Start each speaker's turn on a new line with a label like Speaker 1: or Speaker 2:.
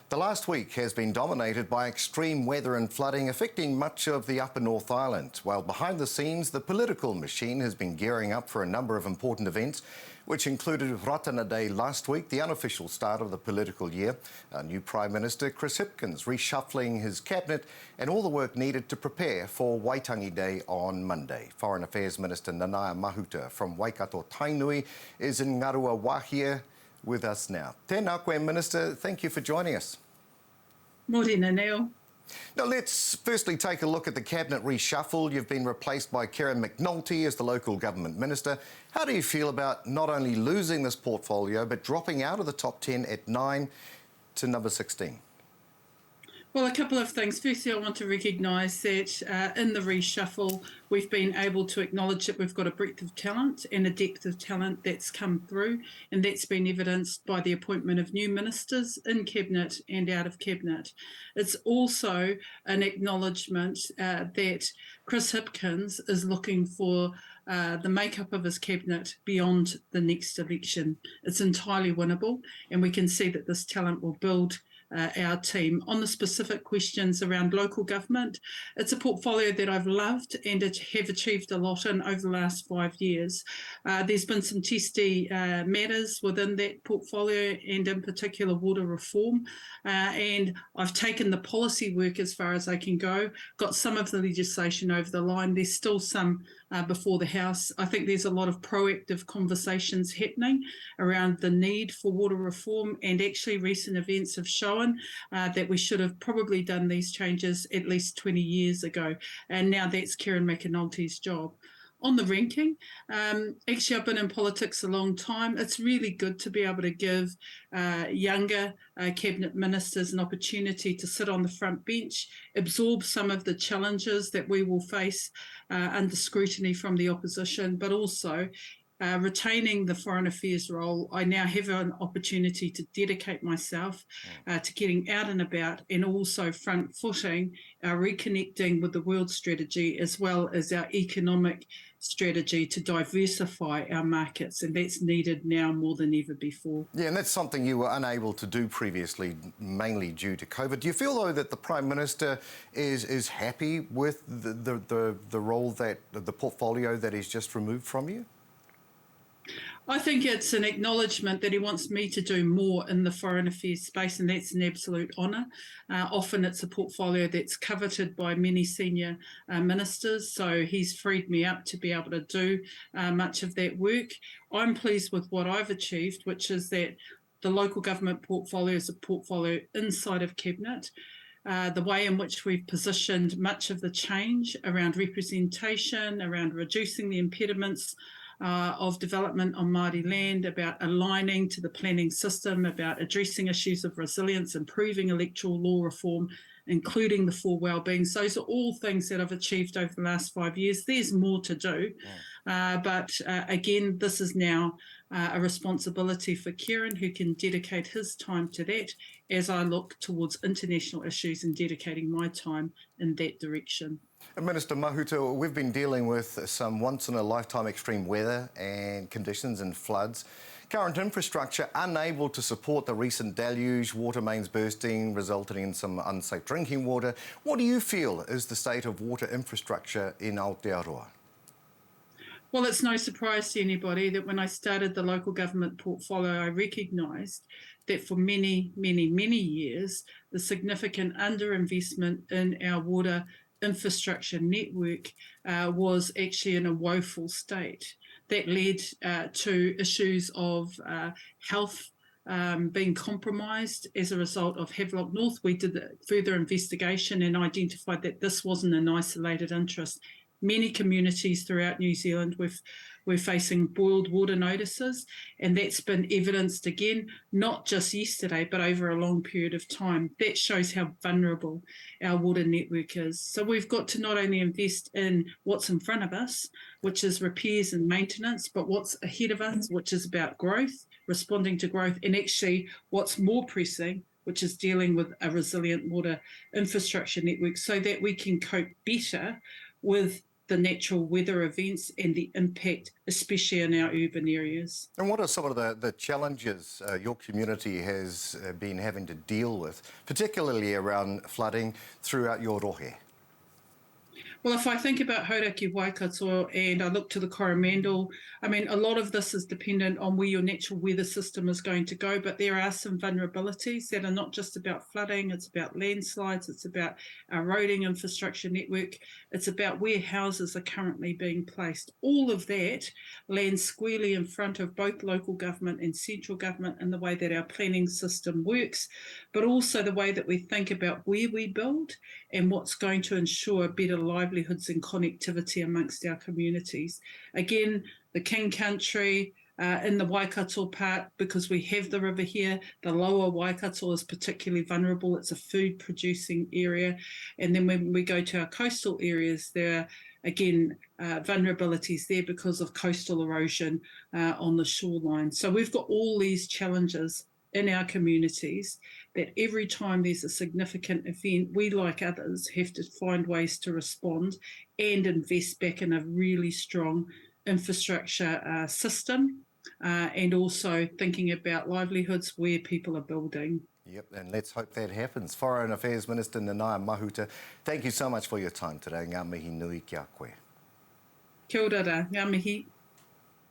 Speaker 1: The last week has been dominated by extreme weather and flooding affecting much of the upper North Island, while behind the scenes the political machine has been gearing up for a number of important events, which included Ratana Day last week, the unofficial start of the political year, our new Prime Minister Chris Hipkins reshuffling his cabinet and all the work needed to prepare for Waitangi Day on Monday. Foreign Affairs Minister Nanaia Mahuta from Waikato Tainui is in Ngarua Wahia with us now. Tēnā koe, Minister. Thank you for joining us.
Speaker 2: Morena, Neil.
Speaker 1: Now, let's firstly take a look at the cabinet reshuffle. You've been replaced by Kieran McNulty as the local government minister. How do you feel about not only losing this portfolio, but dropping out of the top 10 at 9 to number 16?
Speaker 2: Well, a couple of things. Firstly, I want to recognise that in the reshuffle, we've been able to acknowledge that we've got a breadth of talent and a depth of talent that's come through, and that's been evidenced by the appointment of new ministers in Cabinet and out of Cabinet. It's also an acknowledgement that Chris Hipkins is looking for the makeup of his cabinet beyond the next election. It's entirely winnable, and we can see that this talent will build our team. On the specific questions around local government, it's a portfolio that I've loved and have achieved a lot in over the last 5 years. There's been some testy matters within that portfolio, and in particular water reform, and I've taken the policy work as far as I can go, got some of the legislation over the line. There's still some before the House. I think there's a lot of proactive conversations happening around the need for water reform, and actually recent events have shown that we should have probably done these changes at least 20 years ago, and now that's Kieran McNulty's job. On the ranking, actually I've been in politics a long time. It's really good to be able to give younger cabinet ministers an opportunity to sit on the front bench, absorb some of the challenges that we will face under scrutiny from the opposition, but also retaining the foreign affairs role. I now have an opportunity to dedicate myself to getting out and about, and also front-footing our reconnecting with the world strategy, as well as our economic strategy to diversify our markets, and that's needed now more than ever before. Yeah,
Speaker 1: and that's something you were unable to do previously, mainly due to COVID. Do you feel, though, that the Prime Minister is happy with the role that the portfolio that is just removed from you?
Speaker 2: I think it's an acknowledgement that he wants me to do more in the foreign affairs space, and that's an absolute honour. Often it's a portfolio that's coveted by many senior ministers, so he's freed me up to be able to do much of that work. I'm pleased with what I've achieved, which is that the local government portfolio is a portfolio inside of Cabinet. The way in which we've positioned much of the change around representation, around reducing the impediments of development on Māori land, about aligning to the planning system, about addressing issues of resilience, improving electoral law reform, including the four wellbeings. Those are all things that I've achieved over the last 5 years. There's more to do, but again, this is now a responsibility for Kieran, who can dedicate his time to that as I look towards international issues and dedicating my time in that direction.
Speaker 1: Minister Mahuta, we've been dealing with some once-in-a-lifetime extreme weather and conditions and floods. Current infrastructure unable to support the recent deluge, water mains bursting, resulting in some unsafe drinking water. What do you feel is the state of water infrastructure in Aotearoa?
Speaker 2: Well, it's no surprise to anybody that when I started the local government portfolio, I recognised that for many, many, many years, the significant underinvestment in our water infrastructure network was actually in a woeful state. That led to issues of health being compromised as a result of Havelock North. We did a further investigation and identified that this wasn't an isolated interest. Many communities throughout New Zealand we're facing boiled water notices, and that's been evidenced again, not just yesterday, but over a long period of time. That shows how vulnerable our water network is. So we've got to not only invest in what's in front of us, which is repairs and maintenance, but what's ahead of us, which is about growth, responding to growth, and actually what's more pressing, which is dealing with a resilient water infrastructure network so that we can cope better with the natural weather events and the impact, especially in our urban areas.
Speaker 1: And what are some of the challenges your community has been having to deal with, particularly around flooding throughout your rohe?
Speaker 2: Well, if I think about Hauraki Waikato and I look to the Coromandel, I mean, a lot of this is dependent on where your natural weather system is going to go, but there are some vulnerabilities that are not just about flooding, it's about landslides, it's about our roading infrastructure network, it's about where houses are currently being placed. All of that lands squarely in front of both local government and central government in the way that our planning system works, but also the way that we think about where we build and what's going to ensure better livelihoods and connectivity amongst our communities. Again, the King Country, in the Waikato part, because we have the river here, the lower Waikato is particularly vulnerable. It's a food producing area. And then when we go to our coastal areas, there are, again, vulnerabilities there because of coastal erosion on the shoreline. So we've got all these challenges in our communities that every time there's a significant event, we, like others, have to find ways to respond and invest back in a really strong infrastructure system and also thinking about livelihoods where people are building.
Speaker 1: Yep, and let's hope that happens. Foreign Affairs Minister Nanaia Mahuta, thank you so much for your time today. Ngā mihi nui ki a koe.
Speaker 2: Kia ora, ngā mihi.